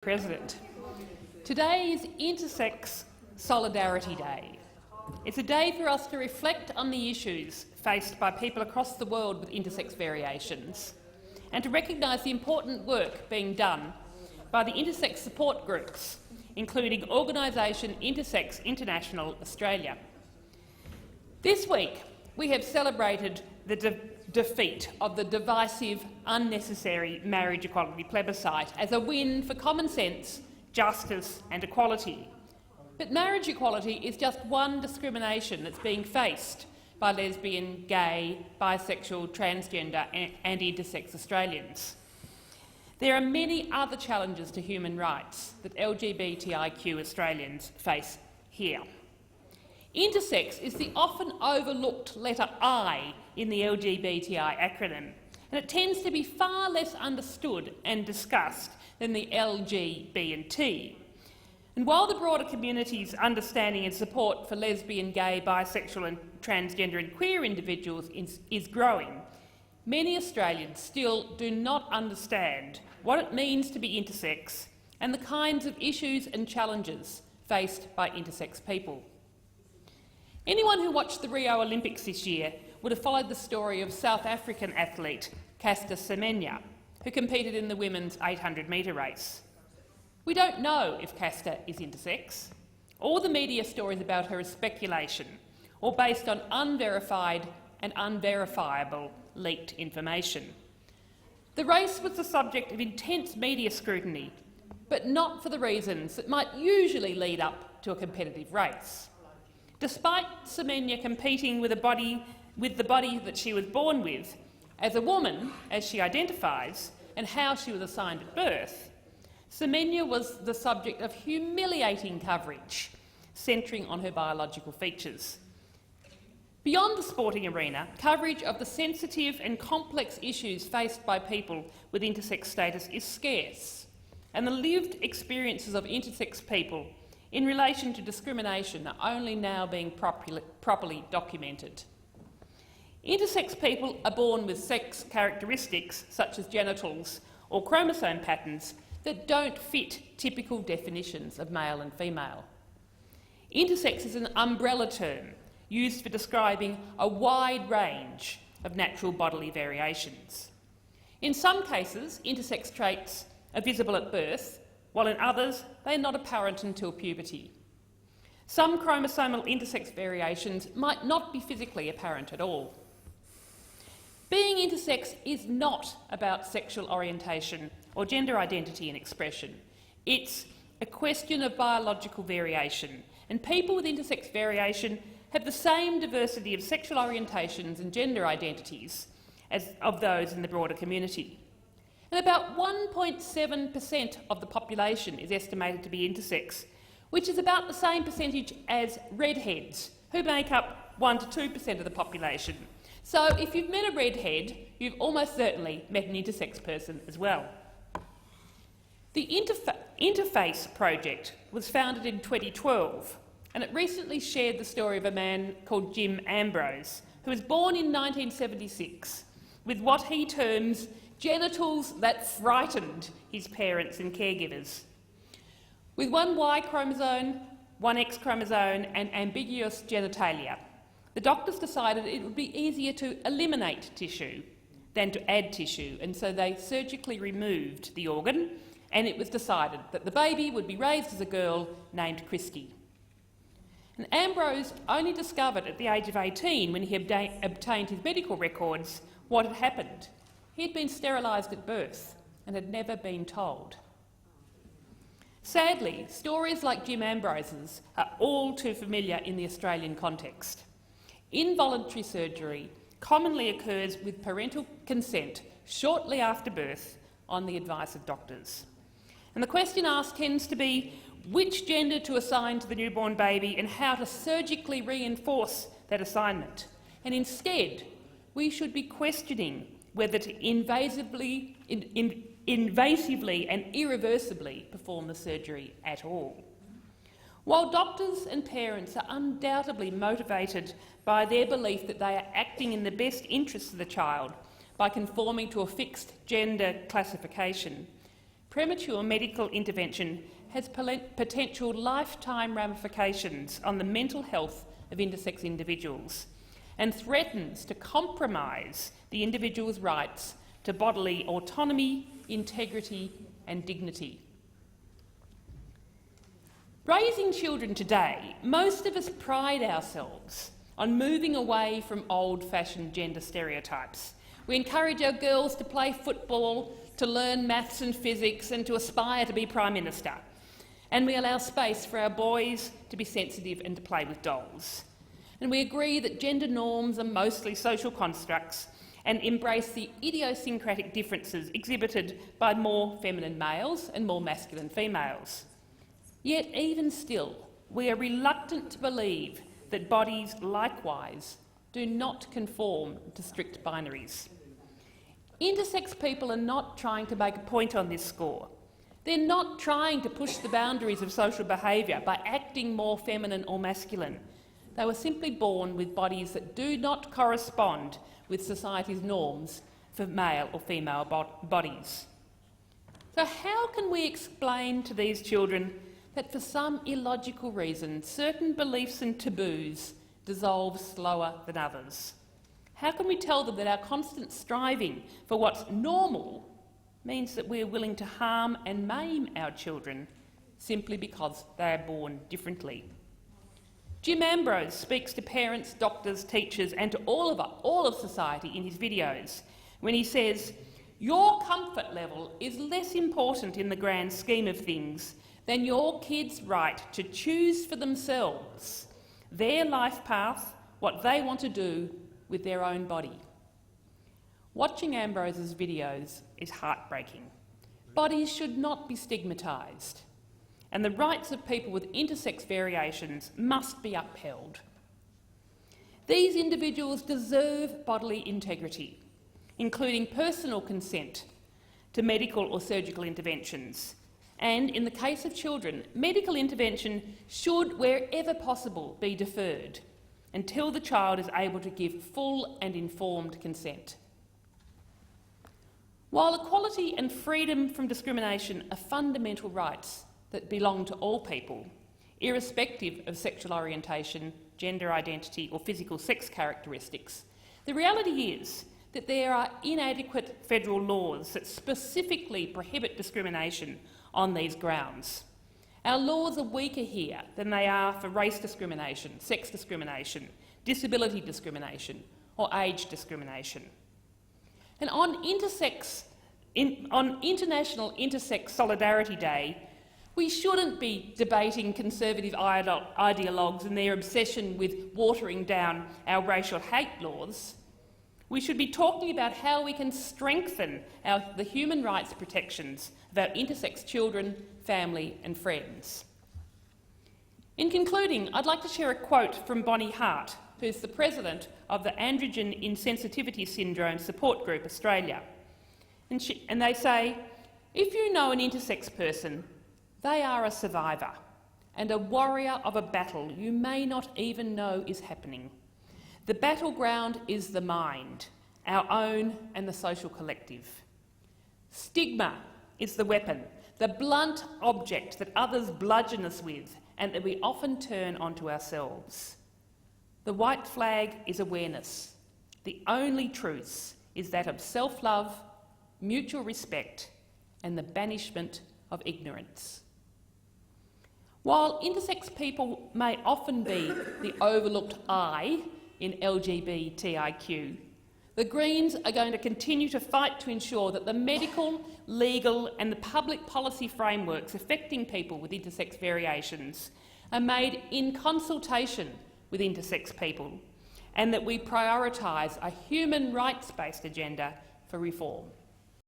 President. Today is Intersex Solidarity Day. It's a day for us to reflect on the issues faced by people across the world with intersex variations and to recognise the important work being done by the intersex support groups, including organisation Intersex International Australia. This week we have celebrated the defeat of the divisive, unnecessary marriage equality plebiscite as a win for common sense, justice and equality. But marriage equality is just one discrimination that's being faced by lesbian, gay, bisexual, transgender and intersex Australians. There are many other challenges to human rights that LGBTIQ Australians face here. Intersex is the often overlooked letter I in the LGBTI acronym, and it tends to be far less understood and discussed than the L, G, B and T. And while the broader community's understanding and support for lesbian, gay, bisexual and transgender and queer individuals is growing, many Australians still do not understand what it means to be intersex and the kinds of issues and challenges faced by intersex people. Anyone who watched the Rio Olympics this year would have followed the story of South African athlete Caster Semenya, who competed in the women's 800-metre race. We don't know if Caster is intersex. All the media stories about her is speculation or based on unverified and unverifiable leaked information. The race was the subject of intense media scrutiny, but not for the reasons that might usually lead up to a competitive race. Despite Semenya competing with the body that she was born with, as a woman, as she identifies, and how she was assigned at birth, Semenya was the subject of humiliating coverage, centring on her biological features. Beyond the sporting arena, coverage of the sensitive and complex issues faced by people with intersex status is scarce, and the lived experiences of intersex people in relation to discrimination are only now being properly documented. Intersex people are born with sex characteristics such as genitals or chromosome patterns that don't fit typical definitions of male and female. Intersex is an umbrella term used for describing a wide range of natural bodily variations. In some cases, intersex traits are visible at birth, while in others they are not apparent until puberty. Some chromosomal intersex variations might not be physically apparent at all. Being intersex is not about sexual orientation or gender identity and expression. It's a question of biological variation, and people with intersex variation have the same diversity of sexual orientations and gender identities as of those in the broader community. And about 1.7% of the population is estimated to be intersex, which is about the same percentage as redheads, who make up 1 to 2% of the population. So if you've met a redhead, you've almost certainly met an intersex person as well. The Interfaith project was founded in 2012, and it recently shared the story of a man called Jim Ambrose, who was born in 1976 with what he terms genitals that frightened his parents and caregivers. With one Y chromosome, one X chromosome and ambiguous genitalia, the doctors decided it would be easier to eliminate tissue than to add tissue, and so they surgically removed the organ, and it was decided that the baby would be raised as a girl named Christy. And Ambrose only discovered at the age of 18, when he obtained his medical records, what had happened. He had been sterilised at birth and had never been told. Sadly, stories like Jim Ambrose's are all too familiar in the Australian context. Involuntary surgery commonly occurs with parental consent shortly after birth on the advice of doctors. And the question asked tends to be which gender to assign to the newborn baby and how to surgically reinforce that assignment. And instead, we should be questioning whether to invasively and irreversibly perform the surgery at all. While doctors and parents are undoubtedly motivated by their belief that they are acting in the best interests of the child by conforming to a fixed gender classification, premature medical intervention has potential lifetime ramifications on the mental health of intersex individuals and threatens to compromise the individual's rights to bodily autonomy, integrity and dignity. Raising children today, most of us pride ourselves on moving away from old-fashioned gender stereotypes. We encourage our girls to play football, to learn maths and physics and to aspire to be Prime Minister. And we allow space for our boys to be sensitive and to play with dolls. And we agree that gender norms are mostly social constructs and embrace the idiosyncratic differences exhibited by more feminine males and more masculine females. Yet even still, we are reluctant to believe that bodies likewise do not conform to strict binaries. Intersex people are not trying to make a point on this score. They're not trying to push the boundaries of social behaviour by acting more feminine or masculine. They were simply born with bodies that do not correspond with society's norms for male or female bodies. So how can we explain to these children that for some illogical reason certain beliefs and taboos dissolve slower than others? How can we tell them that our constant striving for what's normal means that we are willing to harm and maim our children simply because they are born differently? Jim Ambrose speaks to parents, doctors, teachers and to all of society in his videos when he says, "Your comfort level is less important in the grand scheme of things than your kids' right to choose for themselves their life path, what they want to do with their own body." Watching Ambrose's videos is heartbreaking. Bodies should not be stigmatised, and the rights of people with intersex variations must be upheld. These individuals deserve bodily integrity, including personal consent to medical or surgical interventions. And in the case of children, medical intervention should, wherever possible, be deferred until the child is able to give full and informed consent. While equality and freedom from discrimination are fundamental rights that belong to all people, irrespective of sexual orientation, gender identity or physical sex characteristics, the reality is that there are inadequate federal laws that specifically prohibit discrimination on these grounds. Our laws are weaker here than they are for race discrimination, sex discrimination, disability discrimination or age discrimination. And on International Intersex Solidarity Day, we shouldn't be debating conservative ideologues and their obsession with watering down our racial hate laws. We should be talking about how we can strengthen the human rights protections of our intersex children, family and friends. In concluding, I'd like to share a quote from Bonnie Hart, who's the president of the Androgen Insensitivity Syndrome Support Group Australia. And they say, "If you know an intersex person, they are a survivor and a warrior of a battle you may not even know is happening. The battleground is the mind, our own and the social collective. Stigma is the weapon, the blunt object that others bludgeon us with and that we often turn onto ourselves. The white flag is awareness. The only truth is that of self-love, mutual respect and the banishment of ignorance." While intersex people may often be the overlooked I in LGBTIQ, the Greens are going to continue to fight to ensure that the medical, legal and the public policy frameworks affecting people with intersex variations are made in consultation with intersex people and that we prioritise a human rights-based agenda for reform.